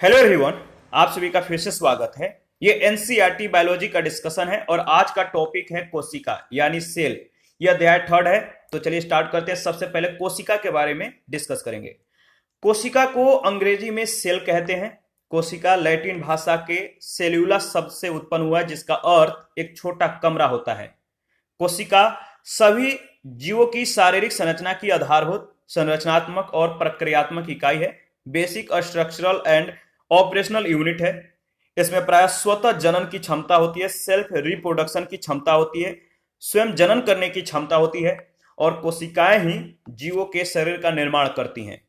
Hello everyone. आप सभी का फिर से स्वागत है। ये एनसीईआरटी बायोलॉजी का डिस्कशन है और आज का टॉपिक है कोशिका यानी सेल। यह अध्याय थर्ड है। तो चलिए स्टार्ट करते हैं। सबसे पहले कोशिका के बारे में डिस्कस करेंगे। कोशिका को अंग्रेजी में सेल कहते हैं। कोशिका लैटिन भाषा के सेल्यूला शब्द से उत्पन्न हुआ है, जिसका अर्थ एक छोटा कमरा होता है। कोशिका सभी जीवों की शारीरिक संरचना की आधारभूत संरचनात्मक और प्रक्रियात्मक इकाई है। Basic structural and operational unit है। इसमें प्राय स्वतः जनन की क्षमता होती है, सेल्फ रिप्रोडक्शन की क्षमता होती है, स्वयं जनन करने की क्षमता होती है और कोशिकाएं ही जीवों के शरीर का निर्माण करती हैं।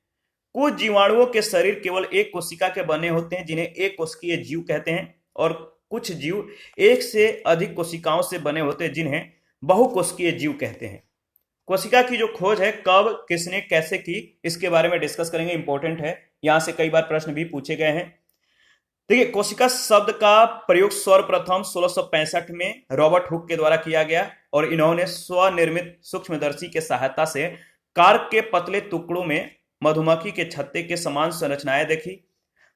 कुछ जीवाणुओं के शरीर केवल एक कोशिका के बने होते हैं, जिन्हें एक कोशिकीय जीव कहते हैं, और कुछ जीव एक से अधिक कोशिकाओं से बने होते हैं, जिन्हें बहुकोशिकीय जीव कहते हैं। कोशिका की जो खोज है कब, किसने, कैसे की, इसके बारे में डिस्कस करेंगे। इंपॉर्टेंट है, यहां से कई बार प्रश्न भी पूछे गए हैं। देखिए, कोशिका शब्द का प्रयोग सर्वप्रथम 1665 में रॉबर्ट हुक के द्वारा किया गया और इन्होंने स्वनिर्मित सूक्ष्मदर्शी के सहायता से कार्क के पतले टुकड़ों में मधुमक्खी के छत्ते के समान संरचनाएं देखी।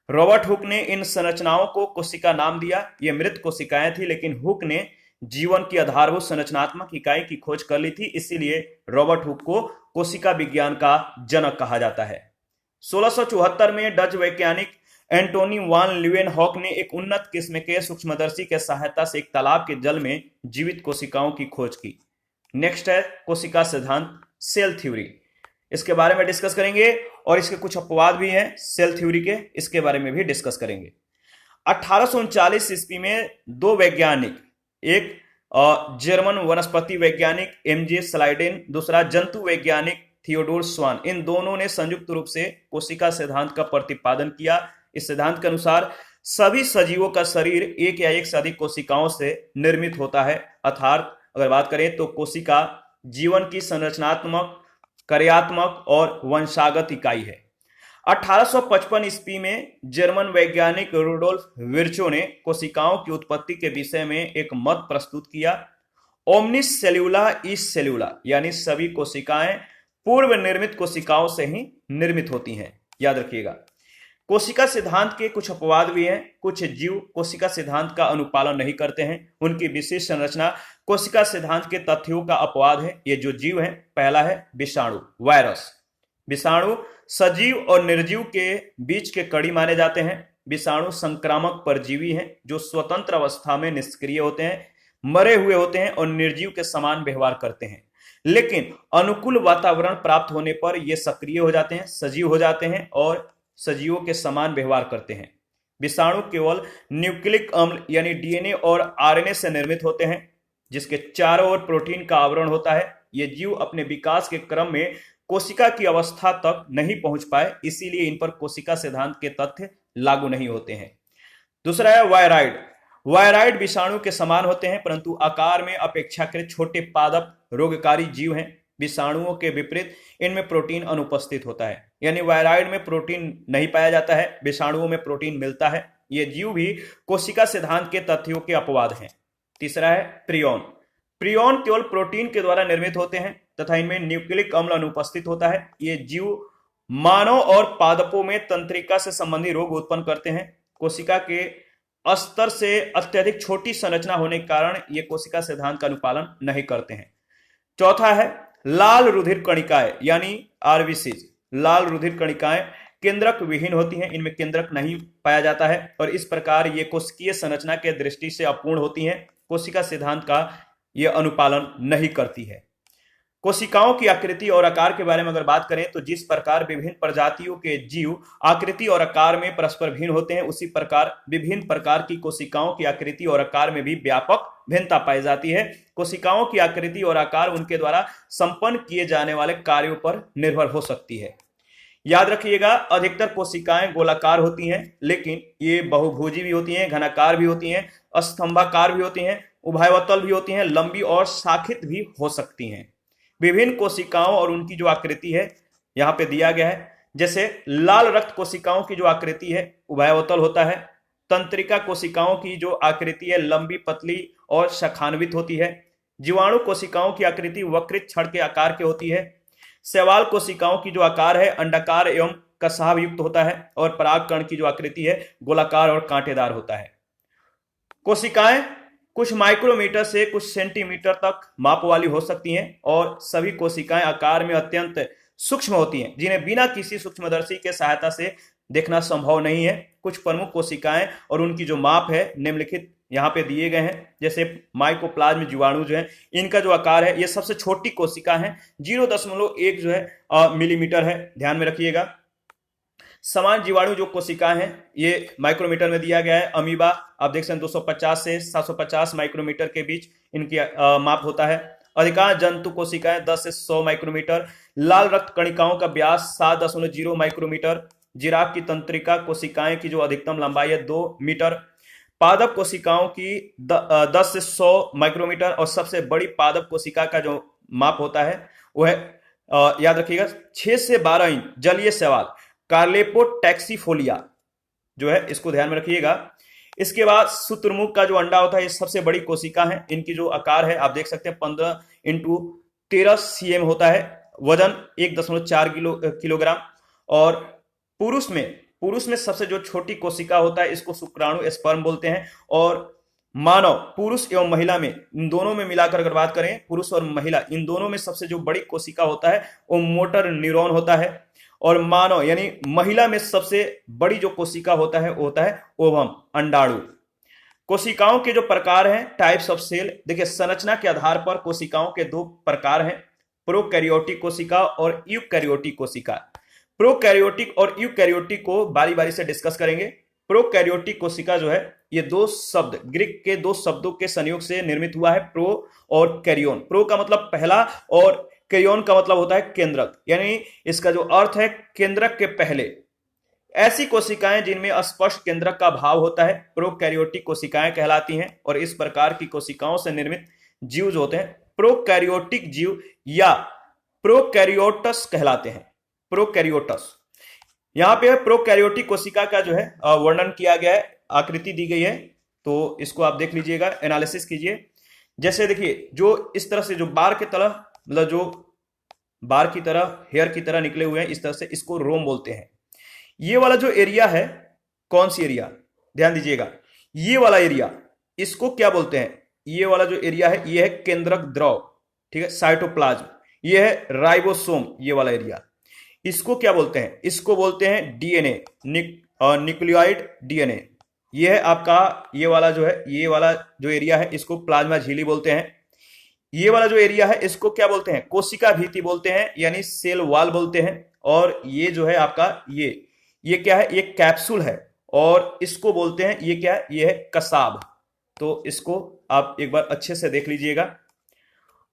रॉबर्ट हुक ने इन संरचनाओं को कोशिका नाम दिया। ये मृत कोशिकाएं थी, लेकिन हुक ने जीवन की आधारभूत संरचनात्मक इकाई की खोज कर ली थी, इसीलिए रॉबर्ट हुक को कोशिका विज्ञान का जनक कहा जाता है। 1674 में डच वैज्ञानिक एंटोनी वान ल्यूवेनहॉक ने एक उन्नत किस्म के सूक्ष्मदर्शी के सहायता से एक तालाब के जल में जीवित कोशिकाओं की खोज की। नेक्स्ट है कोशिका सिद्धांत, सेल थ्योरी। इसके बारे में डिस्कस करेंगे और इसके कुछ अपवाद भी हैं सेल थ्योरी के, इसके बारे में भी डिस्कस करेंगे। 1839 ईस्वी में दो वैज्ञानिक, एक जर्मन वनस्पति वैज्ञानिक एमजे स्लाइडेन, दूसरा जंतु वैज्ञानिक थियोडोर स्वान, इन दोनों ने संयुक्त रूप से कोशिका सिद्धांत का प्रतिपादन किया। इस सिद्धांत के अनुसार सभी सजीवों का शरीर एक या एक से अधिक कोशिकाओं से निर्मित होता है। अर्थात अगर बात करें तो कोशिका जीवन की संरचनात्मक, कार्यात्मक और वंशागत इकाई है। 1855 ईस्वी में जर्मन वैज्ञानिक रुडोल्फ विर्चो ने कोशिकाओं की उत्पत्ति के विषय में एक मत प्रस्तुत किया। ओमनिस सेल्यूला इस सेल्यूला, यानी सभी कोशिकाएं पूर्व निर्मित कोशिकाओं से ही निर्मित होती हैं। याद रखिएगा। कोशिका सिद्धांत के कुछ अपवाद भी हैं। कुछ जीव कोशिका सिद्धांत का अनुपालन नहीं करते हैं, उनकी विशेष संरचना कोशिका सिद्धांत के तथ्यों का अपवाद है। ये जो जीव हैं, पहला है विषाणु, वायरस। विषाणु सजीव और निर्जीव के बीच के कड़ी माने जाते हैं। विषाणु संक्रामक परजीवी हैं जो स्वतंत्र अवस्था में निष्क्रिय होते हैं, मरे हुए होते हैं और निर्जीव के समान व्यवहार करते हैं, लेकिन अनुकूल वातावरण प्राप्त होने पर ये सक्रिय हो जाते हैं, सजीव हो जाते हैं और सजीवों के समान व्यवहार करते हैं। विषाणु केवल न्यूक्लिक अम्ल यानी डीएनए और आरएनए से निर्मित होते हैं, जिसके चारों ओर प्रोटीन का आवरण होता है। ये जीव अपने विकास के क्रम में कोशिका की अवस्था तक नहीं पहुंच पाए, इसीलिए इन पर कोशिका सिद्धांत के तथ्य लागू नहीं होते हैं। दूसरा है वायराइड। वायराइड विषाणु के समान होते हैं, परंतु आकार में अपेक्षाकृत छोटे पादप रोगकारी जीव हैं। विषाणुओं के विपरीत इनमें प्रोटीन अनुपस्थित होता है, यानी वायराइड में प्रोटीन नहीं पाया जाता है, विषाणुओं में प्रोटीन मिलता है। ये जीव भी कोशिका सिद्धांत के तथ्यों के अपवाद हैं। तीसरा है प्रियॉन। प्रियॉन केवल प्रोटीन के द्वारा निर्मित होते हैं तथा इनमें न्यूक्लिक अम्ल अनुपस्थित होता है। ये जीव मानव और पादपों में तंत्रिका से संबंधित रोग उत्पन्न करते हैं। कोशिका के स्तर से अत्यधिक छोटी संरचना होने के कारण ये कोशिका सिद्धांत का अनुपालन नहीं करते हैं। चौथा है लाल रुधिर कणिकाएं यानी आरबीसीज। लाल रुधिर कणिकाएं केंद्रक विहीन होती हैं, इनमें केंद्रक नहीं पाया जाता है और इस प्रकार ये कोशिकीय संरचना के दृष्टि से अपूर्ण होती हैं। कोशिका सिद्धांत का यह अनुपालन नहीं करती है। कोशिकाओं की आकृति और आकार के बारे में अगर बात करें तो जिस प्रकार विभिन्न प्रजातियों के जीव आकृति और आकार में परस्पर भिन्न होते हैं, उसी प्रकार विभिन्न प्रकार की कोशिकाओं की आकृति और आकार में भी व्यापक भिन्नता पाई जाती है। कोशिकाओं की आकृति और आकार उनके द्वारा संपन्न किए जाने वाले कार्यों पर निर्भर हो सकती है। याद रखिएगा, अधिकतर कोशिकाएं गोलाकार होती हैं, लेकिन ये बहुभुजी भी होती हैं, घनाकार भी होती हैं, स्तंभाकार भी होती हैं, उभयवतल भी होती हैं, लंबी और शाखित भी हो सकती हैं। विभिन्न कोशिकाओं और उनकी जो आकृति है यहाँ पे दिया गया है। जैसे लाल रक्त कोशिकाओं की जो आकृति है उभयवतल होता है। तंत्रिका कोशिकाओं की जो आकृति है लंबी, पतली और शाखान्वित होती है। जीवाणु कोशिकाओं की आकृति वक्रित छड़ के आकार की होती है। शैवाल कोशिकाओं की जो आकार है अंडाकार एवं कसाव युक्त होता है और परागकण की जो आकृति है गोलाकार और कांटेदार होता है। कोशिकाएं कुछ माइक्रोमीटर से कुछ सेंटीमीटर तक माप वाली हो सकती हैं और सभी कोशिकाएं आकार में अत्यंत सूक्ष्म होती हैं, जिन्हें बिना किसी सूक्ष्मदर्शी के सहायता से देखना संभव नहीं है। कुछ प्रमुख कोशिकाएं और उनकी जो माप है निम्नलिखित यहाँ पे दिए गए हैं। जैसे माइकोप्लाज्म जीवाणु जो है, इनका जो आकार है, ये सबसे छोटी कोशिका है, 0.1 जो है मिलीमीटर है, ध्यान में रखिएगा। समान जीवाणु जो कोशिकाएं हैं ये माइक्रोमीटर में दिया गया है। अमीबा आप देख सकते हैं 250 से 750 माइक्रोमीटर के बीच इनकी माप होता है। अधिकांश जंतु कोशिकाएं 10 से 100 माइक्रोमीटर। लाल रक्त कणिकाओं का व्यास 7.0 माइक्रोमीटर। जिराफ की तंत्रिका कोशिकाएं की जो अधिकतम लंबाई है 2 मीटर। पादप कोशिकाओं की 10 से 100 माइक्रोमीटर और सबसे बड़ी पादप कोशिका का जो माप होता है वो है याद रखिएगा 6 से 12 इंच। जलीय शैवाल कार्लेपोटैक्सीफोलिया जो है, इसको ध्यान में रखिएगा। इसके बाद शुतुरमुर्ग का जो अंडा होता है ये सबसे बड़ी कोशिका है। इनकी जो आकार है आप देख सकते हैं 15 × 13 cm होता है। वजन 1.4 किलोग्राम। और पुरुष में सबसे जो छोटी कोशिका होता है इसको शुक्राणु स्पर्म बोलते हैं। और मानव पुरुष एवं महिला में, इन दोनों में मिलाकर अगर बात करें, पुरुष और महिला इन दोनों में सबसे जो बड़ी कोशिका होता है वो मोटर न्यूरॉन होता है। और मानव यानी महिला में सबसे बड़ी जो कोशिका होता है वो होता है ओवम, अंडाणु। कोशिकाओं के जो प्रकार हैं, टाइप्स ऑफ सेल, देखिए संरचना के आधार पर कोशिकाओं के 2 प्रकार हैं, प्रोकैरियोटिक कोशिका और यूकैरियोटिक कोशिका। प्रोकैरियोटिक और यूकैरियोटिक को बारी बारी से डिस्कस करेंगे। प्रोकैरियोटिक कोशिका जो है ये 2 शब्द, ग्रीक के 2 शब्दों के संयोग से निर्मित हुआ है, प्रो और कैरियोन। प्रो का मतलब पहला और कैरियोन का मतलब होता है केंद्रक, यानी इसका जो अर्थ है केंद्रक के पहले। ऐसी कोशिकाएं जिनमें स्पष्ट केंद्रक का भाव होता है प्रोकैरियोटिक कोशिकाएं कहलाती हैं। और इस प्रकार की कोशिकाओं से निर्मित जीव जो होते हैं प्रोकैरियोटिक जीव या प्रोकैरियोटस कहलाते हैं। प्रोकैरियोटस, यहां पे प्रोकैरियोटिक कोशिका का जो है वर्णन किया गया है, आकृति दी गई है, तो इसको आप देख लीजिएगा, एनालिसिस कीजिए। जैसे देखिए जो इस तरह से जो बार की तरह, मतलब जो बार की तरह, हेयर की तरह निकले हुए हैं इस तरह से, इसको रोम बोलते हैं। ये वाला जो एरिया है, कौन सी एरिया, ध्यान दीजिएगा, ये वाला एरिया इसको क्या बोलते हैं? ये वाला जो एरिया है ये है केंद्रक द्रव, ठीक है, साइटोप्लाज्म। ये है राइबोसोम, ये वाला एरिया, इसको क्या बोलते हैं? इसको बोलते हैं डीएनए, न्यूक्लियोइड डीएनए। ये है आपका ये वाला जो है, ये वाला जो एरिया है इसको प्लाज्मा झिल्ली बोलते हैं। ये वाला जो एरिया है इसको क्या बोलते हैं? कोशिका भित्ति बोलते हैं, यानी सेल वॉल बोलते हैं। और ये जो है आपका ये क्या है? ये कैप्सूल है और इसको बोलते हैं, ये क्या है? ये है कसाब। तो इसको आप एक बार अच्छे से देख लीजिएगा।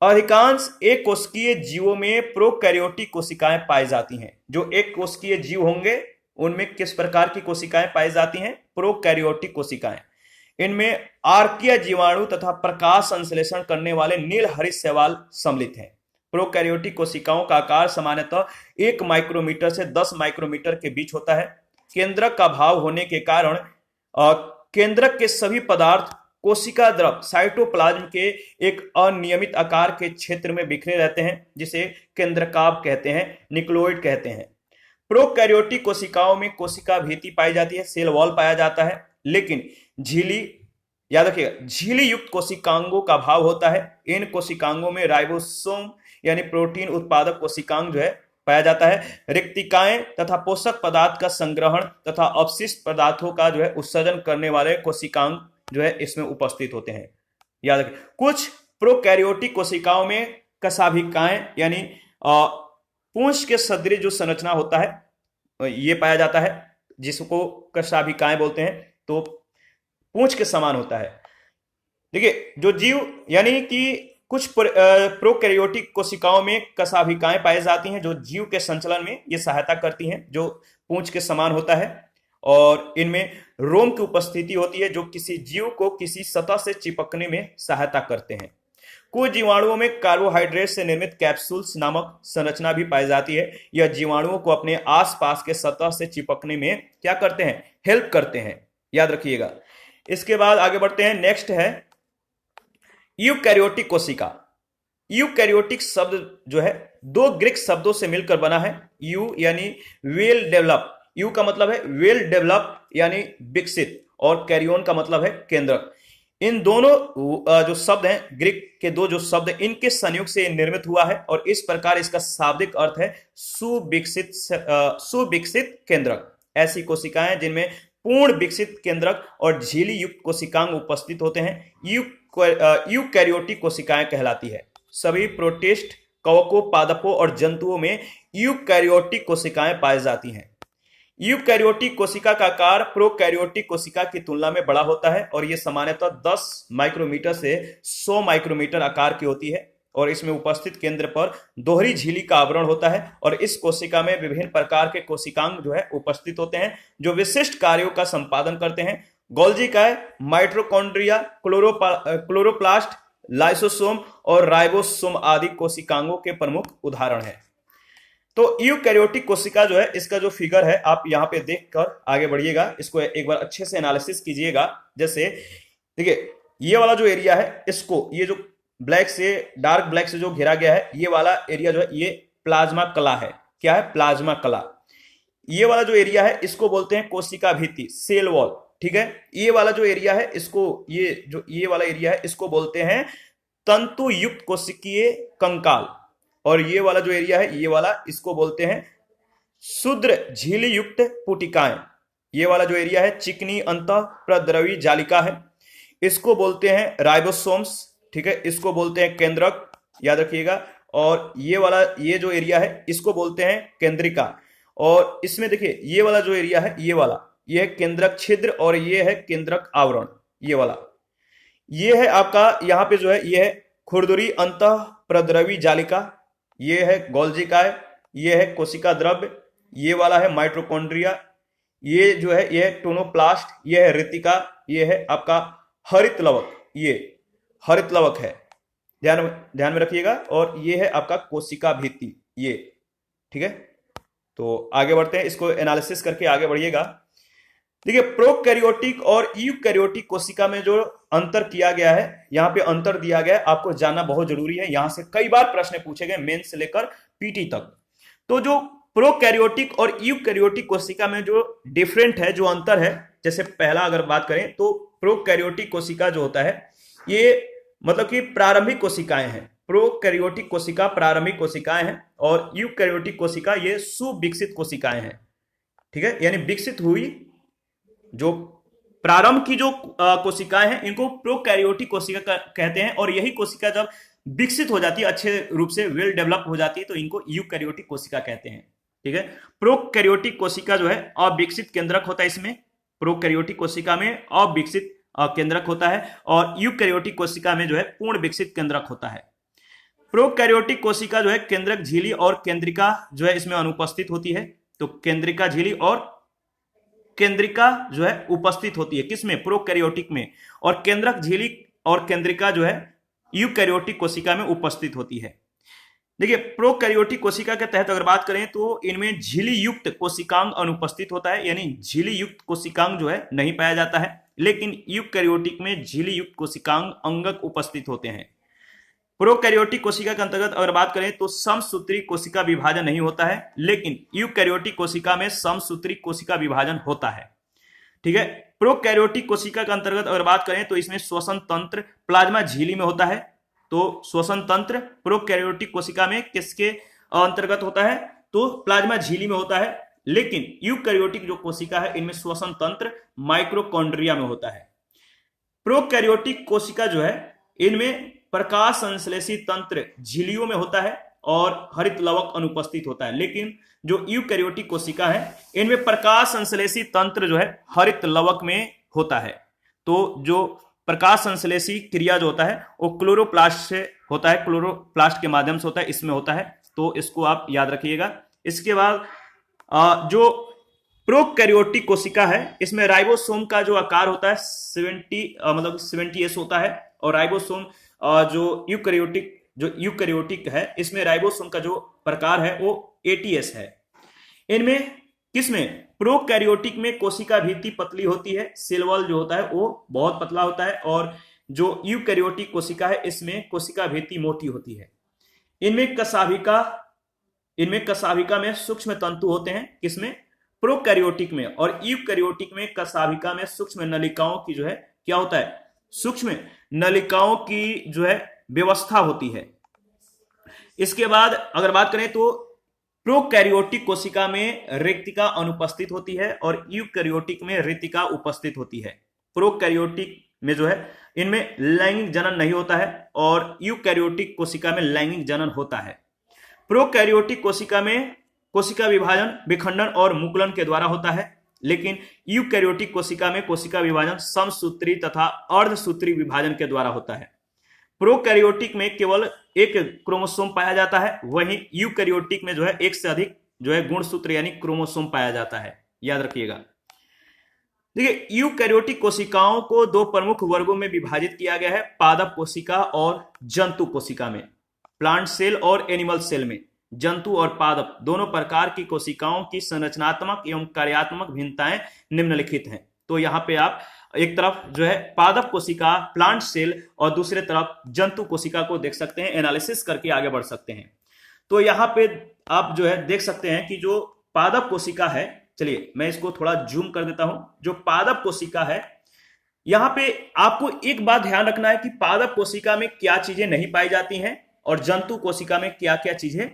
अधिकांश एक कोशिकीय जीवों में प्रोकैरियोटिक कोशिकाएं पाई जाती हैं। जो एक कोशिकीय जीव होंगे उनमें किस प्रकार की कोशिकाएं पाई जाती हैं? प्रोकैरियोटिक कोशिकाएं। इनमें आर्किया जीवाणु तथा प्रकाश संश्लेषण करने वाले नील हरित शैवाल सम्मिलित हैं। प्रोकैरियोटिक कोशिकाओं का आकार सामान्यतः 1 माइक्रोमीटर से 10 माइक्रोमीटर के बीच होता है। केंद्रक का भाव होने के कारण केंद्रक के सभी पदार्थ कोशिका द्रव साइटोप्लाज्म के एक अनियमित आकार के क्षेत्र में बिखरे रहते हैं, जिसे केंद्रकाभ कहते हैं, न्यूक्लियोइड कहते हैं। प्रोकैरियोटिक कोशिकाओं में कोशिका भित्ति पाई जाती है, सेल वॉल पाया जाता है, लेकिन झिल्ली, याद रखिएगा, झिल्ली युक्त कोशिकांगों का भाव होता है। इन कोशिकांगों में राइबोसोम यानी प्रोटीन उत्पादक कोशिकांग जो है पाया जाता है। रिक्तिकाएं तथा पोषक पदार्थ का संग्रहण तथा अपशिष्ट पदार्थों का जो है उत्सर्जन करने वाले कोशिकांग जो है इसमें उपस्थित होते हैं। याद रखिए, कुछ प्रोकैरियोटिक कोशिकाओं में कशाभिकाएं यानी पूंछ के सदृश जो संरचना होता है ये पाया जाता है, जिसको कशाभिकाएं बोलते हैं। तो पूंछ के समान होता है। देखिए जो जीव यानी कि कुछ प्रोकैरियोटिक कोशिकाओं में कशाभिकाएं पाई जाती हैं जो जीव के संचलन में ये सहायता करती हैं, जो पूंछ के समान होता है। और इनमें रोम की उपस्थिति होती है जो किसी जीव को किसी सतह से चिपकने में सहायता करते हैं। कुछ जीवाणुओं में कार्बोहाइड्रेट से निर्मित कैप्सूल्स नामक संरचना भी पाई जाती है। यह जीवाणुओं को अपने आसपास के सतह से चिपकने में क्या करते हैं? हेल्प करते हैं, याद रखिएगा। इसके बाद आगे बढ़ते हैं। नेक्स्ट है यूकैरियोटिक कोशिका। यूकैरियोटिक शब्द जो है दो ग्रीक शब्दों से मिलकर बना है। यू यानी वेल डेवलप, यू का मतलब है वेल डेवलप यानी विकसित, और कैरियन का मतलब है केंद्रक। इन दोनों जो शब्द हैं, ग्रीक के दो जो शब्द, इनके संयोग से निर्मित हुआ है और इस प्रकार इसका शाब्दिक अर्थ है सुविकसित केंद्रक। ऐसी कोशिकाएं जिनमें पूर्ण विकसित केंद्रक और झिल्ली युक्त कोशिकांग उपस्थित होते हैं यूकैरियोटिक कोशिकाएं कहलाती है। सभी प्रोटिस्ट, कवकों, पादपों और जंतुओं में यूकैरियोटिक कोशिकाएं पाई जाती हैं। यूकैरियोटिक कोशिका का आकार प्रोकैरियोटिक कोशिका की तुलना में बड़ा होता है और यह सामान्यतः 10 माइक्रोमीटर से 100 माइक्रोमीटर आकार की होती है और इसमें उपस्थित केंद्र पर दोहरी झिल्ली का आवरण होता है और इस कोशिका में विभिन्न प्रकार के कोशिकांग जो है उपस्थित होते हैं जो विशिष्ट कार्यों का संपादन करते हैं। गोल्जी काय, माइटोकॉन्ड्रिया, क्लोरोप्लास्ट, लाइसोसोम और राइबोसोम आदि कोशिकांगों के प्रमुख उदाहरण हैं। तो यूकैरियोटिक कोशिका जो है, इसका जो फिगर है आप यहां पे देखकर आगे बढ़िएगा, इसको एक बार अच्छे से एनालिसिस कीजिएगा। जैसे देखिए ये वाला जो एरिया है, इसको ये जो ब्लैक से, डार्क ब्लैक से जो घेरा गया है, ये वाला एरिया जो है ये प्लाज्मा कला है। क्या है? प्लाज्मा कला। ये वाला जो एरिया है इसको बोलते हैं कोशिका भित्ति, सेल वॉल। ठीक है, ये वाला जो एरिया है इसको, ये वाला एरिया है इसको बोलते हैं तंतु युक्त कोशिकीय कंकाल, और ये वाला जो एरिया है, ये वाला, इसको बोलते हैं क्षुद्र झिल्ली युक्त पुटिकाएं। ये वाला जो एरिया है चिकनी अंतः प्रद्रवी जालिका है, इसको बोलते हैं राइबोसोम्स। ठीक है, इसको बोलते हैं केंद्रक, याद रखिएगा। और ये वाला, ये जो एरिया है इसको बोलते हैं केंद्रिका। और इसमें देखिए ये वाला जो एरिया है, ये वाला, ये है केंद्रक छिद्र और ये है केंद्रक आवरण। ये वाला, ये है आपका यहाँ पे जो है, ये है खुरदुरी अंतः प्रद्रवी जालिका, ये है गोल्जी काय, ये है कोशिका द्रव्य, ये वाला है माइटोकॉन्ड्रिया, ये जो है ये है टोनोप्लास्ट, ये है रितिका, ये है आपका हरित लवक, ये हरित लवक है, ध्यान में रखिएगा। और ये है आपका कोशिका भित्ति, ये। ठीक है, तो आगे बढ़ते हैं, इसको एनालिसिस करके आगे बढ़िएगा। देखिए प्रोकैरियोटिक और यूकैरियोटिक कोशिका में जो अंतर किया गया है, यहाँ पे अंतर दिया गया है, आपको जानना बहुत जरूरी है। यहां से कई बार प्रश्न पूछे गए, मेन से लेकर पीटी तक। तो जो प्रोकैरियोटिक और यूकैरियोटिक कोशिका में जो डिफरेंट है, जो अंतर है, जैसे पहला अगर बात करें तो प्रोकैरियोटिक कोशिका जो होता है, ये मतलब कि प्रारंभिक कोशिकाएं हैं। प्रोकैरियोटिक कोशिका प्रारंभिक कोशिकाएं हैं और यूकैरियोटिक कोशिका ये सुविकसित कोशिकाएं हैं। ठीक है, यानी विकसित हुई जो प्रारंभ की जो कोशिकाएं हैं, इनको प्रोकैरियोटिक कोशिका कहते हैं। और यही कोशिका जब विकसित हो जाती है, अच्छे रूप से वेल डेवलप हो जाती है, तो इनको यूकैरियोटिक कोशिका कहते हैं। ठीक है, प्रोकैरियोटिक कोशिका जो है अविकसित केंद्रक होता है। इसमें प्रोकैरियोटिक कोशिका में अविकसित केंद्रक होता है और यूकैरियोटिक कोशिका में जो है पूर्ण विकसित केंद्रक होता है। प्रोकैरियोटिक कोशिका जो है केंद्रक झिल्ली और केंद्रिका जो है इसमें अनुपस्थित होती है। तो केंद्रिका झिल्ली और केंद्रिका जो है उपस्थित होती है किसमें? प्रोकैरियोटिक में। और केंद्रक झिल्ली और केंद्रिका जो है यूकैरियोटिक कोशिका में उपस्थित होती है। देखिए प्रोकैरियोटिक कोशिका के तहत अगर बात करें तो इनमें झिल्ली युक्त कोशिकांग अनुपस्थित होता है, यानी झिल्ली युक्त कोशिकांग जो है नहीं पाया जाता है। लेकिन यूकैरियोटिक में झिल्ली युक्त कोशिकांग अंगक उपस्थित होते हैं। प्रोकैरियोटिक कोशिका के अंतर्गत अगर बात करें तो समसूत्री कोशिका विभाजन नहीं होता है, लेकिन यूकैरियोटिक कोशिका में समसूत्री कोशिका विभाजन होता है। ठीक है, प्रोकैरियोटिक कोशिका के अंतर्गत अगर बात करें तो इसमें श्वसन तंत्र प्लाज्मा झिल्ली में होता है। तो श्वसन तंत्र प्रोकैरियोटिक कोशिका में किसके अंतर्गत होता है? तो प्लाज्मा झिल्ली में होता है। लेकिन यूकैरियोटिक जो कोशिका है इनमें श्वसन तंत्र माइटोकॉन्ड्रिया में होता है। प्रोकैरियोटिक कोशिका जो है इनमें प्रकाश संश्लेषी तंत्र झिल्लियों में होता है और हरित लवक अनुपस्थित होता है। लेकिन जो यूकैरियोटिक कोशिका है इनमें प्रकाश संश्लेषी तंत्र जो है हरित लवक में होता है। तो जो प्रकाश संश्लेषी क्रिया जो होता है वो क्लोरोप्लास्ट से होता है, क्लोरोप्लास्ट के माध्यम से होता है, इसमें होता है। तो इसको आप याद रखिएगा। इसके बाद जो प्रोकैरियोटिक कोशिका है इसमें राइबोसोम का जो आकार होता है 70S होता है। और राइबोसोम जो यूकैरियोटिक है इसमें राइबोसोम का जो प्रकार है वो 80S है। इनमें किसमें? प्रोकैरियोटिक में कोशिका भित्ति पतली होती है, सेल वॉल जो होता है वो बहुत पतला होता है। और जो यूकैरियोटिक कोशिका है इसमें कोशिका भित्ति मोटी होती है। इनमें कशाभिका इनमें कशाभिका में सूक्ष्म तंतु होते हैं, किसमें? प्रोकैरियोटिक में। और यूकैरियोटिक में कशाभिका में सूक्ष्म नलिकाओं की जो है क्या होता है? सूक्ष्म नलिकाओं की जो है व्यवस्था होती है। इसके बाद अगर बात करें तो प्रोकैरियोटिक कोशिका में रेक्तिका अनुपस्थित होती है और यूकैरियोटिक में रेक्तिका उपस्थित होती है। प्रोकैरियोटिक में जो है इनमें लैंगिक जनन नहीं होता है और यूकैरियोटिक कोशिका में लैंगिक जनन होता है। प्रोकैरियोटिक कोशिका में कोशिका विभाजन विखंडन और मुकुलन के द्वारा होता है, लेकिन यूकैरियोटिक कोशिका में कोशिका विभाजन समसूत्री तथा अर्धसूत्री विभाजन के द्वारा होता है। प्रोकैरियोटिक में केवल एक क्रोमोसोम पाया जाता है, वहीं यूकैरियोटिक में जो है एक से अधिक जो है गुणसूत्र यानी क्रोमोसोम पाया जाता है। याद रखिएगा। देखिए, यूकैरियोटिक कोशिकाओं को दो प्रमुख वर्गों में विभाजित किया गया है, पादप कोशिका और जंतु कोशिका में। प्लांट सेल और एनिमल सेल में जंतु और पादप दोनों प्रकार की कोशिकाओं की संरचनात्मक एवं कार्यात्मक भिन्नताएं निम्नलिखित हैं। तो यहाँ पे आप एक तरफ जो है पादप कोशिका प्लांट सेल और दूसरे तरफ जंतु कोशिका को देख सकते हैं, एनालिसिस करके आगे बढ़ सकते हैं। तो यहाँ पे आप जो है देख सकते हैं कि जो पादप कोशिका है, चलिए मैं इसको थोड़ा जूम कर देता हूं। जो पादप कोशिका है, यहां पे आपको एक बात ध्यान रखना है कि पादप कोशिका में क्या चीजें नहीं पाई जाती हैं और जंतु कोशिका में क्या क्या चीजें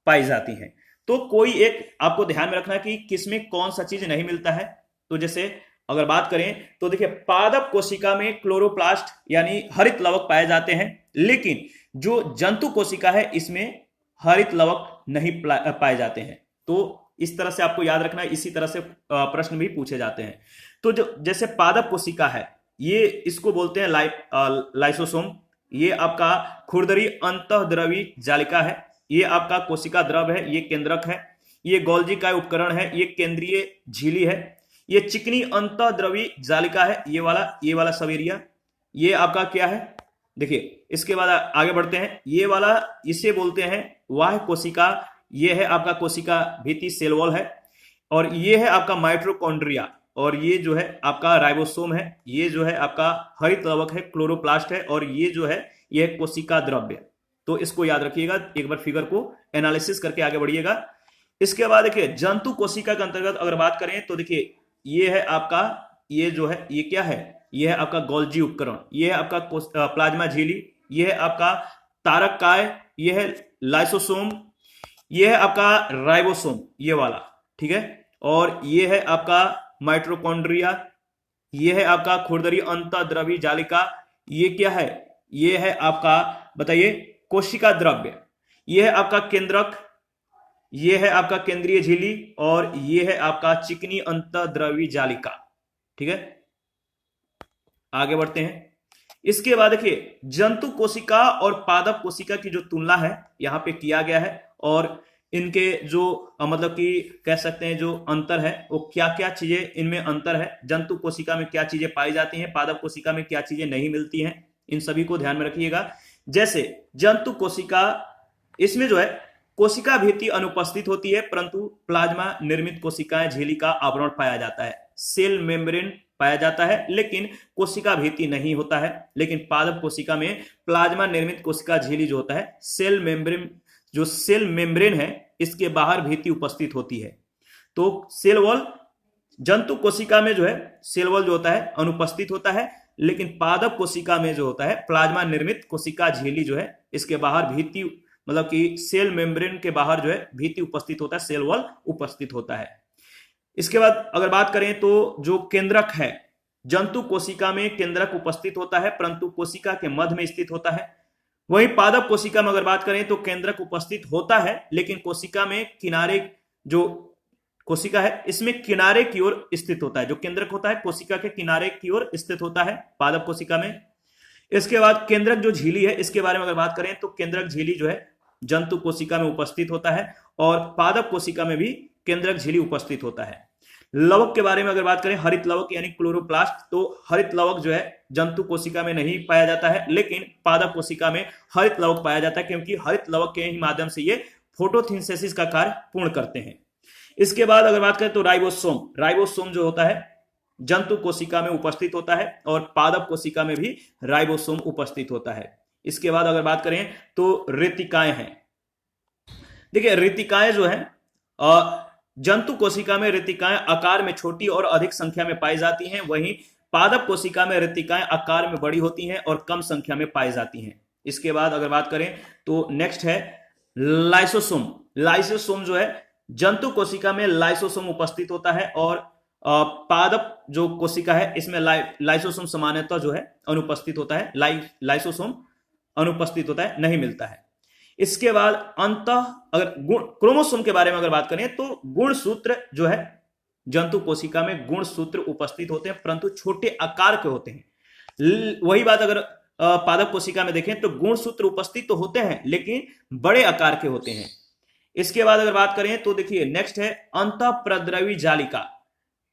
पाई जाती हैं। तो कोई एक आपको ध्यान में रखना है कि किसमें कौन सा चीज नहीं मिलता है। तो जैसे अगर बात करें तो देखिए, पादप कोशिका में क्लोरोप्लास्ट यानी हरित लवक पाए जाते हैं, लेकिन जो जंतु कोशिका है इसमें हरित लवक नहीं पाए जाते हैं। तो इस तरह से आपको याद रखना है, इसी तरह से प्रश्न भी पूछे जाते हैं। तो जो जैसे पादप कोशिका है, ये इसको बोलते हैं लाइसोसोम। ये आपका खुरदरी अंतःद्रवी जालिका है, ये आपका कोशिका द्रव है, ये केंद्रक है, ये गोल्जी का उपकरण है, ये केंद्रीय झिल्ली है, ये चिकनी अंतःद्रवी जालिका है, ये वाला सब एरिया, ये आपका क्या है? देखिए, इसके बाद आगे बढ़ते हैं। ये वाला इसे बोलते हैं वाह्य कोशिका, ये है आपका कोशिका भित्ति सेल वॉल है, और ये है आपका माइटोकॉन्ड्रिया, और ये जो है आपका राइबोसोम है, ये जो है आपका हरित लवक है, क्लोरोप्लास्ट है, और ये जो है ये कोशिका द्रव्य। तो इसको याद रखिएगा, एक बार फिगर को एनालिसिस करके आगे बढ़िएगा। इसके बाद देखिए, जंतु कोशिका के अंतर्गत अगर बात करें तो देखिए, ये है आपका, ये जो है ये क्या है? ये है आपका गोल्जी उपकरण, ये है आपका प्लाज्मा झिल्ली, ये है आपका तारक काय, ये है लाइसोसोम, ये है आपका राइबोसोम, ये वाला, ठीक है। और ये है आपका माइटोकॉन्ड्रिया, ये है आपका खुरदरी अंतःद्रवी जालिका, ये क्या है? ये है आपका, बताइए, कोशिका द्रव्य, ये है आपका केंद्रक, ये है आपका केंद्रीय झिल्ली, और ये है आपका चिकनी अंतःद्रवी जालिका, ठीक है। आगे बढ़ते हैं। इसके बाद देखिए, जंतु कोशिका और पादप कोशिका की जो तुलना है यहां पे किया गया है, और इनके जो मतलब कि कह सकते हैं जो अंतर है, वो क्या क्या चीजें इनमें अंतर है, जंतु कोशिका में क्या चीजें पाई जाती हैं, पादप कोशिका में क्या चीजें नहीं मिलती हैं, इन सभी को ध्यान में रखिएगा। जैसे जंतु कोशिका, इसमें जो है कोशिका भित्ति अनुपस्थित होती है, परंतु प्लाज्मा निर्मित कोशिकाएं झिल्ली का आवरण पाया जाता है, सेल मेम्ब्रेन पाया जाता है, लेकिन कोशिका भित्ति नहीं होता है। लेकिन पादप कोशिका में प्लाज्मा निर्मित कोशिका झिल्ली जो होता है, सेल मेम्ब्रेन है, इसके बाहर भित्ति उपस्थित होती है। तो सेल वॉल, जंतु कोशिका में जो है सेल वॉल जो होता है अनुपस्थित होता है, लेकिन पादप कोशिका में जो होता है प्लाज्मा निर्मित कोशिका झिल्ली जो है, इसके बाहर भित्ति, मतलब कि सेल मेम्ब्रेन के बाहर जो है भित्ति उपस्थित होता है, सेल वॉल उपस्थित होता है। इसके बाद अगर बात करें तो जो केंद्रक है, जंतु कोशिका में केंद्रक उपस्थित होता है, परंतु कोशिका के मध्य में स्थित होता है। वहीं पादप कोशिका में अगर बात करें तो केंद्रक उपस्थित होता है, लेकिन कोशिका में किनारे, जो कोशिका है इसमें किनारे की ओर स्थित होता है, जो केंद्रक होता है कोशिका के किनारे की ओर स्थित होता है पादप कोशिका में। इसके बाद केंद्रक जो झिल्ली है, इसके बारे में अगर बात करें तो केंद्रक झिल्ली जो है जंतु कोशिका में उपस्थित होता है, और पादप कोशिका में भी केंद्रक झिल्ली उपस्थित होता है। लवक के बारे में अगर बात करें, हरित लवक यानी क्लोरोप्लास्ट, तो हरित लवक जो है जंतु कोशिका में नहीं पाया जाता है, लेकिन पादप कोशिका में हरित लवक पाया जाता है, क्योंकि हरित लवक के ही माध्यम से ये फोटोसिंथेसिस का कार्य पूर्ण करते हैं। इसके बाद अगर बात करें तो राइबोसोम जो होता है जंतु कोशिका में उपस्थित होता है, और पादप कोशिका में भी राइबोसोम उपस्थित होता है। इसके बाद अगर बात करें तो रेतिकाएं हैं, देखिए रितिकाएं जो है जंतु कोशिका में रितिकाएं आकार में छोटी और अधिक संख्या में पाई जाती हैं, वहीं पादप कोशिका में रितिकाएं आकार में बड़ी होती हैं और कम संख्या में पाई जाती हैं। इसके बाद अगर बात करें तो नेक्स्ट है लाइसोसोम। लाइसोसोम जो है जंतु कोशिका में लाइसोसोम उपस्थित होता है और पादप जो कोशिका है इसमें लाइसोसोम सामान्यतः जो है अनुपस्थित होता है, लाइसोसोम अनुपस्थित होता है, नहीं मिलता है। इसके बाद अगर गुण क्रोमोसोम के बारे में अगर बात करें तो गुणसूत्र जो है जंतु कोशिका में गुणसूत्र उपस्थित होते हैं परंतु छोटे आकार के होते हैं। वही बात अगर पादप कोशिका में देखें तो गुणसूत्र उपस्थित तो होते हैं लेकिन बड़े आकार के होते हैं। इसके बाद अगर बात करें तो देखिए नेक्स्ट है अंतःप्रद्रवी जालिका।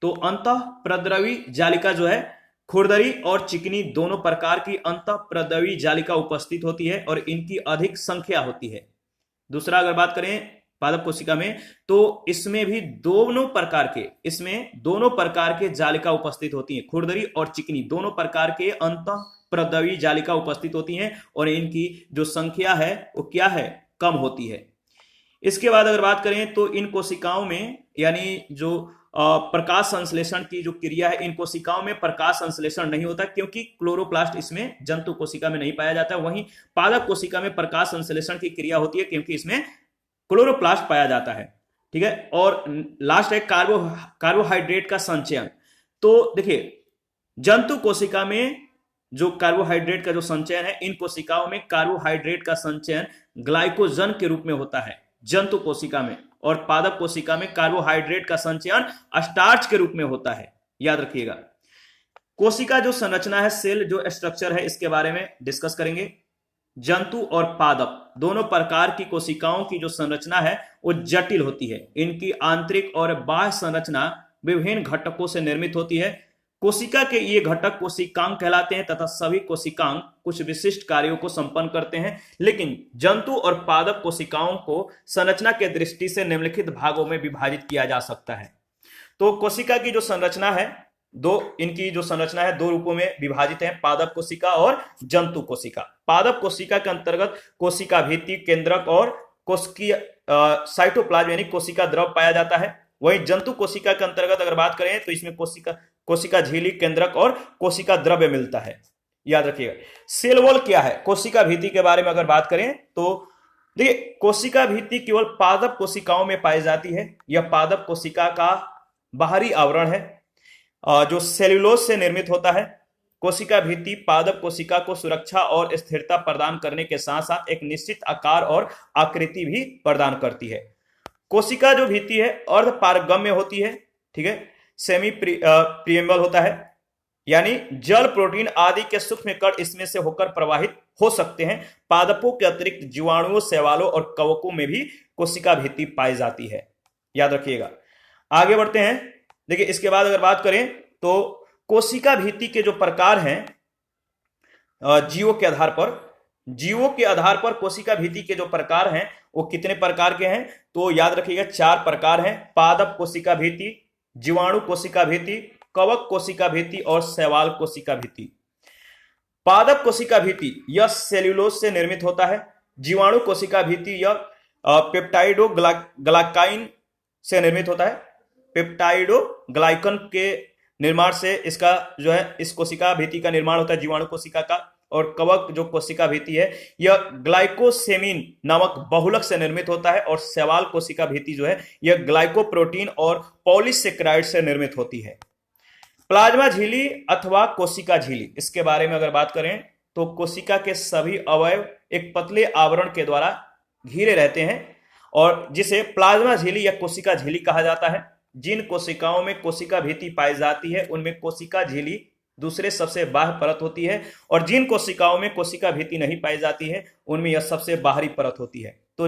तो अंतःप्रद्रवी जालिका जो है खुरदरी और चिकनी दोनों प्रकार की अंतःप्रद्रवी जालिका उपस्थित होती है और इनकी अधिक संख्या होती है। दूसरा अगर बात करें पादप कोशिका में तो इसमें भी दोनों प्रकार के जालिका उपस्थित होती हैं, खुरदरी और चिकनी दोनों प्रकार के अंतःप्रद्रवी जालिका उपस्थित होती हैं और इनकी जो संख्या है वो क्या है, कम होती है। इसके बाद अगर बात करें तो इन कोशिकाओं में यानी जो प्रकाश संश्लेषण की जो क्रिया है, इन कोशिकाओं में प्रकाश संश्लेषण नहीं होता क्योंकि क्लोरोप्लास्ट इसमें जंतु कोशिका में नहीं पाया जाता। वहीं पादप कोशिका में प्रकाश संश्लेषण की क्रिया होती है क्योंकि इसमें क्लोरोप्लास्ट पाया जाता है। ठीक है, और लास्ट है कार्बोहाइड्रेट का संचयन। तो देखिए जंतु कोशिका में जो कार्बोहाइड्रेट का जो संचयन है, इन कोशिकाओं में कार्बोहाइड्रेट का संचयन ग्लाइकोजन के रूप में होता है जंतु कोशिका में, और पादप कोशिका में कार्बोहाइड्रेट का संचयन स्टार्च के रूप में होता है। याद रखिएगा। कोशिका जो संरचना है, सेल जो स्ट्रक्चर है, इसके बारे में डिस्कस करेंगे। जंतु और पादप दोनों प्रकार की कोशिकाओं की जो संरचना है वो जटिल होती है। इनकी आंतरिक और बाह्य संरचना विभिन्न घटकों से निर्मित होती है। कोशिका के ये घटक कोशिकांग कहलाते हैं तथा सभी कोशिकांग कुछ विशिष्ट कार्यों को संपन्न करते हैं। लेकिन जंतु और पादप कोशिकाओं को संरचना के दृष्टि से निम्नलिखित भागों में विभाजित किया जा सकता है। तो कोशिका की जो संरचना है इनकी जो संरचना है दो रूपों में विभाजित है, पादप कोशिका और जंतु कोशिका। पादप कोशिका के अंतर्गत कोशिका भित्ति, केंद्रक और कोशिकीय साइटोप्लाज्म यानी कोशिका द्रव पाया जाता है। वहीं जंतु कोशिका के अंतर्गत अगर बात करें तो इसमें कोशिका झिल्ली, केंद्रक और कोशिका द्रव्य मिलता है। याद रखिएगा। सेल वॉल क्या है? कोशिका भित्ति के बारे में अगर बात करें तो देखिए कोशिका भित्ति केवल पादप कोशिकाओं में पाई जाती है। यह पादप कोशिका का बाहरी आवरण है जो सेल्यूलोज से निर्मित होता है। कोशिका भित्ति पादप कोशिका को सुरक्षा और स्थिरता प्रदान करने के साथ साथ एक निश्चित आकार और आकृति भी प्रदान करती है। कोशिका जो भित्ति है अर्धपारगम्य होती है। ठीक है, सेमी प्रिएम्बल होता है, यानी जल, प्रोटीन आदि के सूक्ष्म कण इसमें से होकर प्रवाहित हो सकते हैं। पादपों के अतिरिक्त जीवाणुओं, शैवालों और कवकों में भी कोशिका भित्ति पाई जाती है। याद रखिएगा। आगे बढ़ते हैं। देखिए इसके बाद अगर बात करें तो कोशिका भित्ति के जो प्रकार हैं जीवों के आधार पर कोशिका भित्ति के जो प्रकार हैं वो कितने प्रकार के हैं? तो याद रखिएगा 4 प्रकार हैं। पादप कोशिका भित्ति, जीवाणु कोशिका भित्ति, कवक कोशिका भित्ति और शैवाल कोशिका भित्ति। पादप कोशिका भित्ति यह सेल्यूलोज से निर्मित होता है। जीवाणु कोशिका भित्ति यह पेप्टाइडोग्लाइकाइन से निर्मित होता है। पेप्टाइडोग्लाइकन के निर्माण से इसका जो है इस कोशिका भित्ति का निर्माण होता है जीवाणु कोशिका का। और कवक जो कोशिका भित्ति है यह ग्लाइकोसेमिन नामक बहुलक से निर्मित होता है। और शैवाल कोशिका भित्ति जो है यह ग्लाइकोप्रोटीन और पॉलीसेकेराइड से निर्मित होती है। प्लाज्मा झिल्ली अथवा कोशिका झिल्ली, इसके बारे में अगर बात करें तो कोशिका के सभी अवयव एक पतले आवरण के द्वारा घिरे रहते हैं और जिसे प्लाज्मा झिल्ली या कोशिका झिल्ली कहा जाता है। जिन कोशिकाओं में कोशिका भित्ति पाई जाती है उनमें कोशिका झिल्ली दूसरे सबसे बाह्य परत होती है और जिन कोशिकाओं में कोशिका भित्ति नहीं पाई जाती है उनमें यह सबसे बाहरी परत होती है। तो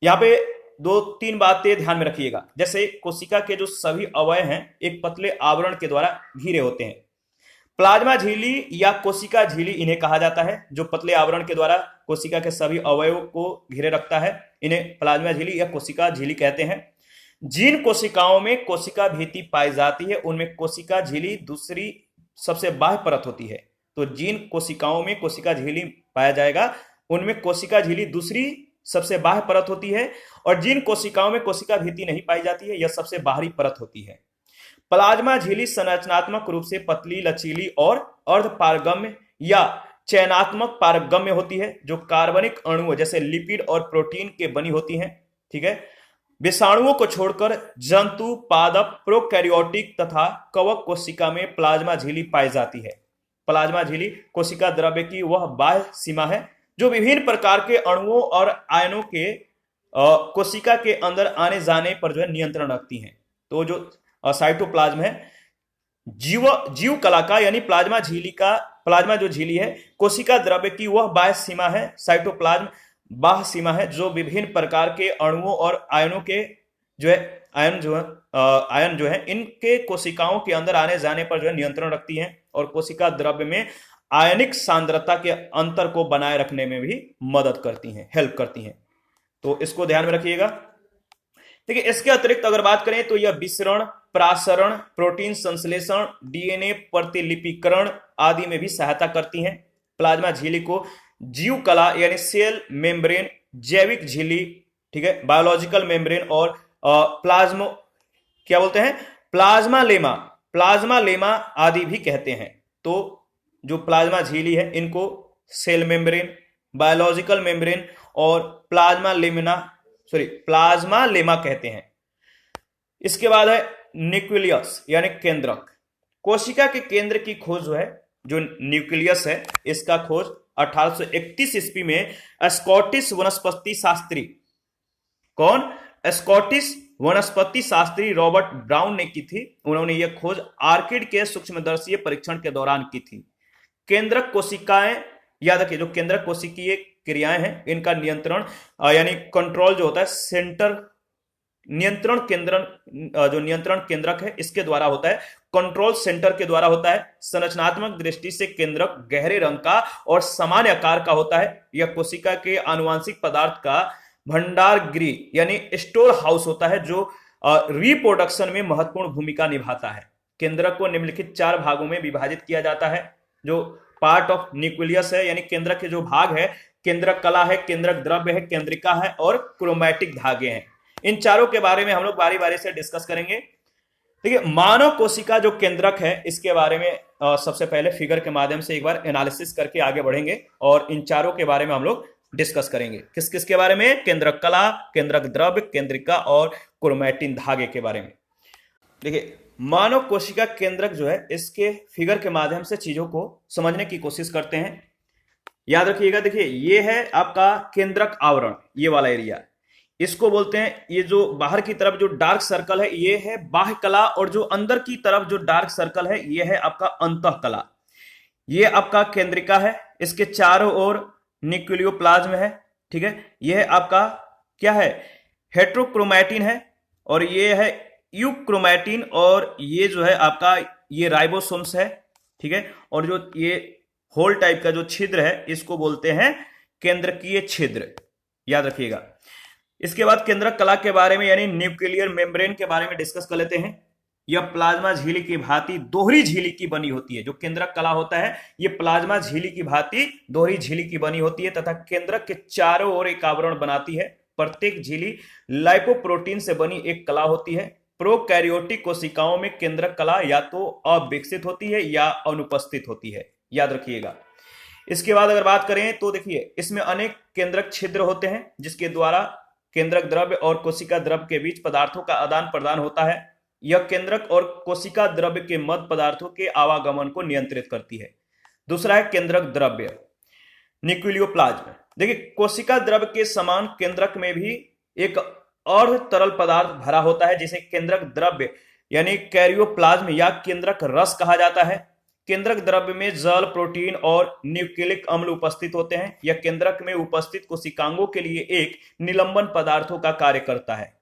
यहाँ पे 2-3 बातें ध्यान में रखिएगा। जैसे कोशिका के जो सभी अवयव हैं एक पतले आवरण के द्वारा घिरे होते हैं। प्लाज्मा झिल्ली या कोशिका झिल्ली इन्हें कहा जाता है जो पतले आवरण के द्वारा कोशिका के सभी अवयवों को घिरे रखता है। इन्हें प्लाज्मा झिल्ली या कोशिका झिल्ली कहते हैं। जिन कोशिकाओं में कोशिका भित्ति पाई जाती है उनमें कोशिका झिल्ली दूसरी सबसे बाह्य परत होती है। तो जिन कोशिकाओं में कोशिका झिल्ली पाया जाएगा उनमें कोशिका झिल्ली दूसरी सबसे बाह्य परत होती है, और जिन कोशिकाओं में कोशिका भित्ति नहीं पाई जाती है, यह सबसे बाहरी परत होती है। प्लाज्मा झिल्ली संरचनात्मक रूप से पतली, लचीली और अर्धपारगम्य या चयनात्मक पारगम्य होती है, जो कार्बनिक अणुओं जैसे लिपिड और प्रोटीन के बनी होती हैं। ठीक है। विषाणुओं को छोड़कर जंतु, पादप, प्रोकैरियोटिक तथा कवक कोशिका में प्लाज्मा झिल्ली पाई जाती है। प्लाज्मा झिल्ली कोशिका द्रव्य की वह बाह्य सीमा है जो विभिन्न प्रकार के अणुओं और आयनों के कोशिका के अंदर आने जाने पर जो है नियंत्रण रखती हैं। तो जो साइटोप्लाज्म है, जीव कला का यानी प्लाज्मा जो झिल्ली है कोशिका द्रव्य की वह बाह्य सीमा है। साइटोप्लाज्म बाह्य सीमा है जो विभिन्न प्रकार के अणुओं और आयनों के आयन जो है इनके कोशिकाओं के अंदर आने जाने पर जो है नियंत्रण रखती है, और कोशिका द्रव्य में आयनिक सांद्रता के अंतर को बनाए रखने में भी मदद करती हैं, हेल्प करती हैं। तो इसको ध्यान में रखिएगा। देखिए, इसके अतिरिक्त अगर बात करें तो यह विसरण, प्रासरण, प्रोटीन संश्लेषण, डीएनए प्रतिलिपिकरण आदि में भी सहायता करती हैं। प्लाज्मा झिल्ली को जीव कला यानी सेल मेम्ब्रेन, जैविक झिल्ली, ठीक है, बायोलॉजिकल मेम्ब्रेन और प्लाज्मा लेमा आदि भी कहते हैं। तो जो प्लाज्मा झिल्ली है इनको सेल मेम्ब्रेन, बायोलॉजिकल मेम्ब्रेन और प्लाज्मा लेमा कहते हैं। इसके बाद है न्यूक्लियस यानी केंद्रक। कोशिका के केंद्र की खोज जो न्यूक्लियस है, इसका खोज 1831 ईस्वी में स्कॉटिश वनस्पति शास्त्री रॉबर्ट ब्राउन ने की थी। उन्होंने यह खोज आर्किड के सूक्ष्मदर्शीय परीक्षण के दौरान की थी। केंद्रक कोशिकाएं, याद रखिए, जो केंद्रक कोशिकीय क्रियाएं हैं इनका नियंत्रण यानी कंट्रोल जो होता है नियंत्रण केंद्रक है इसके द्वारा होता है, कंट्रोल सेंटर के द्वारा होता है। संरचनात्मक दृष्टि से केंद्रक गहरे रंग का और सामान्य आकार का होता है। यह कोशिका के आनुवांशिक पदार्थ का भंडार गृह यानी स्टोर हाउस होता है, जो रिप्रोडक्शन में महत्वपूर्ण भूमिका निभाता है। केंद्रक को निम्नलिखित 4 भागों में विभाजित किया जाता है। जो पार्ट ऑफ न्यूक्लियस है यानी केंद्रक के जो भाग है, केंद्रक कला है, केंद्रक द्रव्य है, केंद्रिका है और क्रोमैटिक धागे हैं। इन चारों के बारे में हम लोग बारी बारी से डिस्कस करेंगे। देखिए, मानव कोशिका जो केंद्रक है इसके बारे में सबसे पहले फिगर के माध्यम से एक बार एनालिसिस करके आगे बढ़ेंगे, और इन चारों के बारे में हम लोग डिस्कस करेंगे। किस किस के बारे में? केंद्रक कला, केंद्रक द्रव्य, केंद्रिका और क्रोमैटिन धागे के बारे में। देखिए, मानव कोशिका केंद्रक जो है इसके फिगर के माध्यम से चीजों को समझने की कोशिश करते हैं। याद रखिएगा, देखिए ये है आपका केंद्रक आवरण, ये वाला एरिया, इसको बोलते हैं, ये जो बाहर की तरफ जो डार्क सर्कल है ये है बाह्य कला, और जो अंदर की तरफ जो डार्क सर्कल है ये है आपका अंतः कला। ये आपका केंद्रिका है, इसके चारों ओर न्यूक्लियोप्लाज्म है। ठीक है, ये है आपका क्या है, हेट्रोक्रोमैटिन है, और ये है यूक्रोमैटिन, और ये जो है आपका ये राइबोसोम्स है। ठीक है, और जो ये होल टाइप का जो छिद्र है इसको बोलते हैं केंद्रकीय छिद्र, याद रखिएगा। इसके बाद केंद्रक कला के बारे में यानी न्यूक्लियर मेम्ब्रेन के बारे में डिस्कस कर लेते हैं। यह प्लाज्मा झिल्ली की भांति दोहरी झिल्ली की बनी होती है। जो केंद्रक कला होता है ये प्लाज्मा झिल्ली की भांति दोहरी झिल्ली की बनी होती है तथा केंद्रक के चारों ओर एक आवरण बनाती है। प्रत्येक झिल्ली लाइपोप्रोटीन से बनी एक कला होती है। प्रोकैरियोटिक कोशिकाओं में केंद्रक कला या तो अविकसित होती है या अनुपस्थित होती है, याद रखिएगा। इसके बाद अगर बात करें तो देखिए इसमें अनेक केंद्रक छिद्र होते हैं जिसके द्वारा केंद्रक द्रव्य और कोशिका द्रव्य के बीच पदार्थों का आदान प्रदान होता है। यह केंद्रक और कोशिका द्रव्य के मध्य पदार्थों के आवागमन को नियंत्रित करती है। दूसरा है केंद्रक द्रव्य, न्यूक्लियोप्लाज्म। देखिए, कोशिका द्रव्य के समान केंद्रक में भी एक अर्ध तरल पदार्थ भरा होता है जिसे केंद्रक द्रव्य यानी कैरियोप्लाज्म या केंद्रक रस कहा जाता है। केंद्रक द्रव्य में जल, प्रोटीन और न्यूक्लिक अम्ल उपस्थित होते हैं। यह केंद्रक में उपस्थित कोशिकांगों के लिए एक निलंबन पदार्थों का कार्य करता है।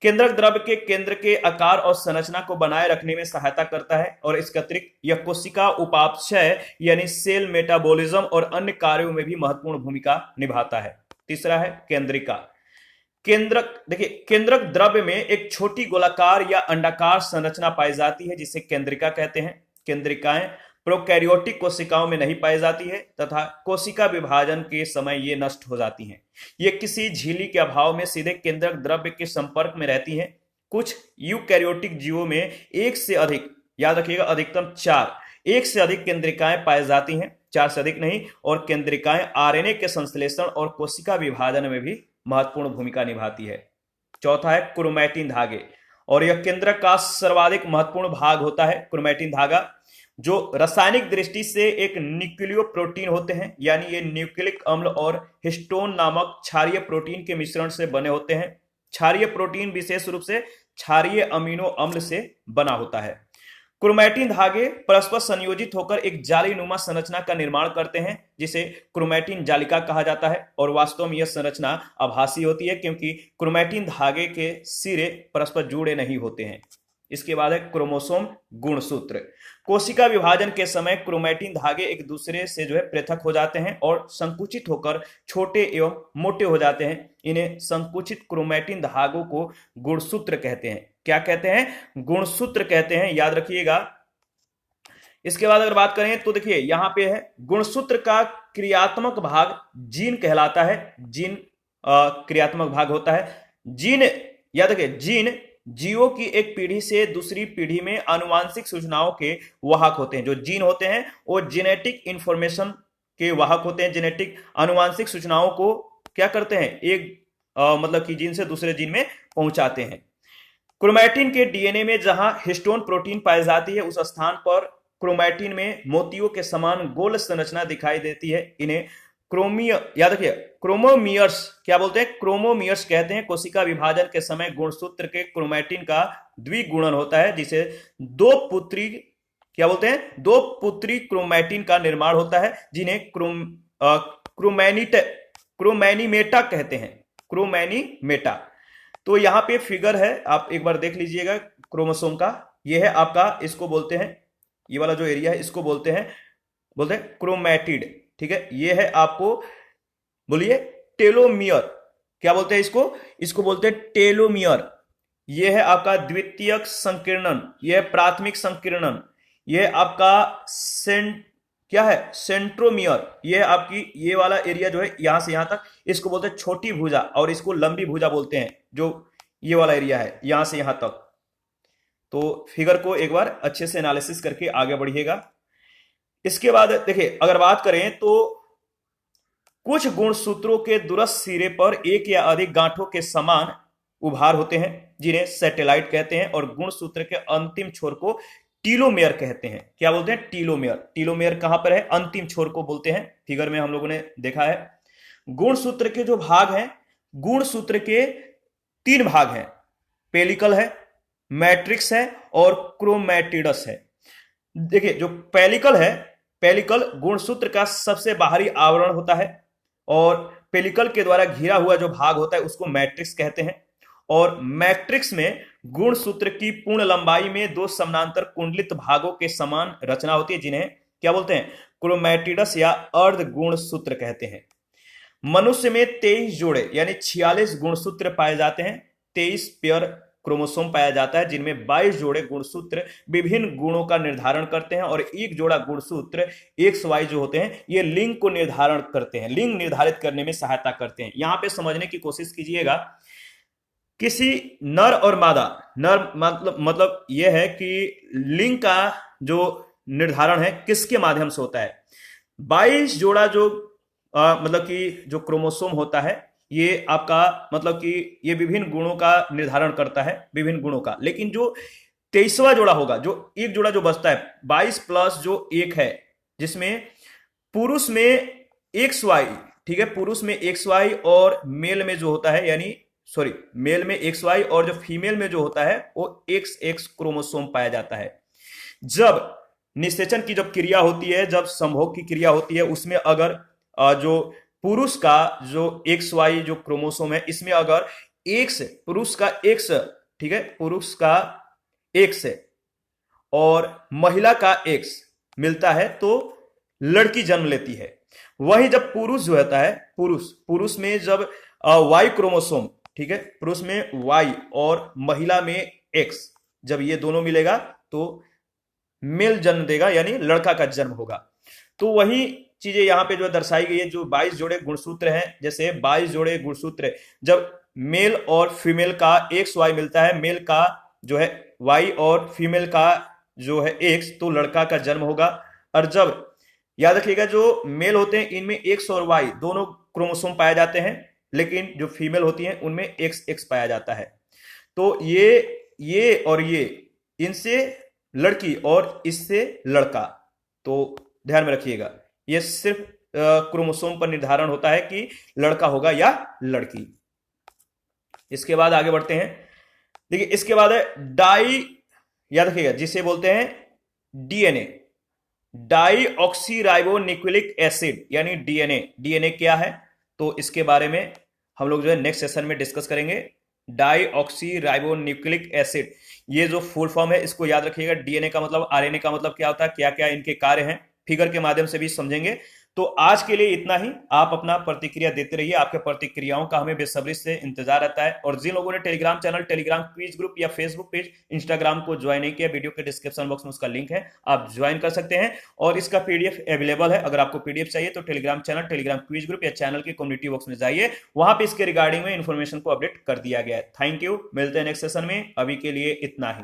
केंद्रक द्रव्य के केंद्र के आकार और संरचना को बनाए रखने में सहायता करता है, और इसके अतिरिक्त यह कोशिका उपापचय यानी सेल मेटाबॉलिज्म और अन्य कार्यों में भी महत्वपूर्ण भूमिका निभाता है। तीसरा है केंद्रिका। केंद्रक द्रव्य में एक छोटी गोलाकार या अंडाकार संरचना पाई जाती है जिसे केंद्रिका कहते हैं। केंद्रिकाएं प्रोकैरियोटिक कोशिकाओं में नहीं पाई जाती है तथा कोशिका विभाजन के समय ये नष्ट हो जाती हैं। ये किसी झिल्ली के अभाव में सीधे केंद्रक द्रव्य के संपर्क में रहती हैं। कुछ यूकैरियोटिक जीवों में एक से अधिक, याद रखिएगा अधिकतम 4, एक से अधिक केंद्रिकाएं पाई जाती हैं, 4 से अधिक नहीं। और केंद्रिकाएं आरएनए के संश्लेषण और कोशिका विभाजन में भी महत्वपूर्ण भूमिका निभाती है। चौथा है क्रोमैटिन धागे, और यह केंद्रक का सर्वाधिक महत्वपूर्ण भाग होता है। क्रोमैटिन धागा जो रासायनिक दृष्टि से एक न्यूक्लियो प्रोटीन होते हैं, यानी ये न्यूक्लिक अम्ल और हिस्टोन नामक क्षारीय प्रोटीन के मिश्रण से बने होते हैं। क्षारीय प्रोटीन विशेष रूप से क्षारीय अमीनो अम्ल से बना होता है। क्रोमैटिन धागे परस्पर संयोजित होकर एक जालीनुमा संरचना का निर्माण करते हैं, जिसे क्रोमैटिन जालिका कहा जाता है। और वास्तव में यह संरचना आभासी होती है, क्योंकि क्रोमैटिन धागे के सिरे परस्पर जुड़े नहीं होते हैं। इसके बाद है क्रोमोसोम गुणसूत्र। कोशिका विभाजन के समय क्रोमैटिन धागे एक दूसरे से पृथक हो जाते हैं और संकुचित होकर छोटे एवं मोटे हो जाते हैं। इन्हें संकुचित क्रोमैटिन धागों को गुणसूत्र कहते हैं। क्या कहते हैं? गुणसूत्र कहते हैं, याद रखिएगा। इसके बाद अगर बात करें तो देखिए यहां पे है गुणसूत्र का क्रियात्मक भाग जीन कहलाता है। जीन क्रियात्मक भाग होता है। जीन, याद रखिए, जीन जीवों की एक पीढ़ी से दूसरी पीढ़ी में आनुवांशिक सूचनाओं के वाहक होते हैं। जो जीन होते हैं वो जेनेटिक इंफॉर्मेशन के वाहक होते हैं। जेनेटिक आनुवांशिक सूचनाओं को क्या करते हैं? मतलब कि जीन से दूसरे जीन में पहुंचाते हैं। क्रोमैटिन के डीएनए में जहां हिस्टोन प्रोटीन पाई जाती है, उस स्थान पर क्रोमैटिन में मोतियों के समान गोल संरचना दिखाई देती है। इन्हें याद रखिए क्रोमोमियर्स क्या बोलते हैं? क्रोमोमियर्स कहते हैं। कोशिका विभाजन के समय गुणसूत्र के क्रोमैटिन का द्विगुणन होता है, जिसे दो पुत्री क्या बोलते हैं? दो पुत्री क्रोमैटिन का निर्माण होता है, जिन्हें क्रोमैनीमेटा कहते हैं। क्रोमैनीमेटा। तो यहां पे फिगर है, आप एक बार देख लीजिएगा क्रोमोसोम का। यह है आपका, इसको बोलते हैं, ये वाला जो एरिया है इसको बोलते हैं क्रोमैटिड। ठीक है, ये है आपको, बोलिए, टेलोमियर। क्या बोलते हैं इसको? इसको बोलते हैं टेलोमियर। ये है आपका द्वितीयक संकीर्णन, यह है प्राथमिक संकीर्णन। यह आपका क्या है? सेंट्रोमियर। ये है आपकी, ये वाला एरिया जो है यहां से यहां तक, इसको बोलते हैं छोटी भुजा, और इसको लंबी भुजा बोलते हैं। जो ये वाला एरिया है यहां से यहां तक। तो फिगर को एक बार अच्छे से एनालिसिस करके आगे बढ़िएगा। इसके बाद देखिए अगर बात करें तो कुछ गुणसूत्रों के दूरस्थ सिरे पर एक या अधिक गांठों के समान उभार होते हैं, जिन्हें सैटेलाइट कहते हैं। और गुणसूत्र के अंतिम छोर को टीलोमेयर कहते हैं। क्या बोलते हैं? टीलोमेयर। टीलोमेयर कहां पर है? अंतिम छोर को बोलते हैं। फिगर में हम लोगों ने देखा है। गुणसूत्र के जो भाग हैं, गुणसूत्र के 3 भाग हैं। पेलिकल है, मैट्रिक्स है और क्रोमैटिडस है। देखिए जो पेलिकल है, पेलिकल गुणसूत्र का सबसे बाहरी आवरण होता है, और पेलिकल के द्वारा घिरा हुआ जो भाग होता है उसको मैट्रिक्स कहते हैं। और मैट्रिक्स में गुणसूत्र की पूर्ण लंबाई में 2 समानांतर कुंडलित भागों के समान रचना होती है, जिन्हें क्या बोलते हैं? क्रोमैटिडस या अर्ध गुणसूत्र कहते हैं। मनुष्य में 23 जोड़े यानी 46 गुणसूत्र पाए जाते हैं। 23 पेयर क्रोमोसोम पाया जाता है, जिनमें 22 जोड़े गुणसूत्र विभिन्न गुणों का निर्धारण करते हैं, और एक जोड़ा गुणसूत्र XY जो होते हैं ये लिंग को निर्धारण करते हैं, लिंग निर्धारित करने में सहायता करते हैं। यहां पे समझने की कोशिश कीजिएगा, किसी नर और मादा, नर मतलब यह है कि लिंग का जो निर्धारण है किसके माध्यम से होता है? 22 जोड़ा जो मतलब कि जो क्रोमोसोम होता है, ये आपका मतलब कि ये विभिन्न गुणों का निर्धारण करता है, विभिन्न गुणों का। लेकिन जो 23वां जोड़ा होगा, जो एक जोड़ा जो बचता है 22 प्लस जो 1 है, जिसमें पुरुष में XY, ठीक है, पुरुष में XY और मेल में जो होता है, यानी सॉरी, मेल में XY और जो फीमेल में जो होता है वो XX क्रोमोसोम पाया जाता है। जब निषेचन की जब क्रिया होती है, जब संभोग की क्रिया होती है, उसमें अगर जो पुरुष का जो XY जो क्रोमोसोम है, इसमें अगर X, पुरुष का X, ठीक है, पुरुष का X और महिला का X मिलता है तो लड़की जन्म लेती है। वही जब पुरुष जो होता है, पुरुष में जब Y क्रोमोसोम, ठीक है, पुरुष में Y और महिला में X, जब ये दोनों मिलेगा तो मेल जन्म देगा, यानी लड़का का जन्म होगा। तो वही चीजें यहाँ पे जो दर्शाई गई है, जो 22 जोड़े गुणसूत्र हैं, जैसे 22 जोड़े गुणसूत्र, जब मेल और फीमेल का एक्स वाई मिलता है, मेल का जो है वाई और फीमेल का जो है एक्स, तो लड़का का जन्म होगा। और जब, याद रखिएगा, जो मेल होते हैं इनमें एक्स और वाई दोनों क्रोमोसोम पाए जाते हैं, लेकिन जो फीमेल होती हैं उनमें एक्स एक्स पाया जाता है। तो ये और ये, इनसे लड़की और इससे लड़का। तो ध्यान में रखिएगा, ये सिर्फ क्रोमोसोम पर निर्धारण होता है कि लड़का होगा या लड़की। इसके बाद आगे बढ़ते हैं। देखिए, इसके बाद है डाई, याद रखिएगा, जिसे बोलते हैं DNA, deoxy ribonucleic acid, यानी डीएनए। डीएनए क्या है, तो इसके बारे में हम लोग जो है नेक्स्ट सेशन में डिस्कस करेंगे। Deoxy ribonucleic acid, ये जो फुल फॉर्म है इसको याद रखिएगा। डीएनए का मतलब, आरएनए का मतलब क्या होता है, क्या क्या इनके कार्य हैं, फिगर के माध्यम से भी समझेंगे। तो आज के लिए इतना ही। आप अपना प्रतिक्रिया देते रहिए, आपके प्रतिक्रियाओं का हमें बेसब्री से इंतजार रहता है। और जिन लोगों ने Telegram channel, Telegram quiz group या फेसबुक पेज, इंस्टाग्राम को ज्वाइन नहीं किया, वीडियो के डिस्क्रिप्शन बॉक्स में उसका लिंक है, आप ज्वाइन कर सकते हैं। और इसका पीडीएफ अवेलेबल है। अगर आपको पीडीएफ चाहिए तो Telegram channel, Telegram quiz group या चैनल के कम्युनिटी बॉक्स में जाइए, वहां पे इसके रिगार्डिंग में इंफॉर्मेशन को अपडेट कर दिया गया है। थैंक यू, मिलते हैं नेक्स्ट सेशन में। अभी के लिए इतना ही।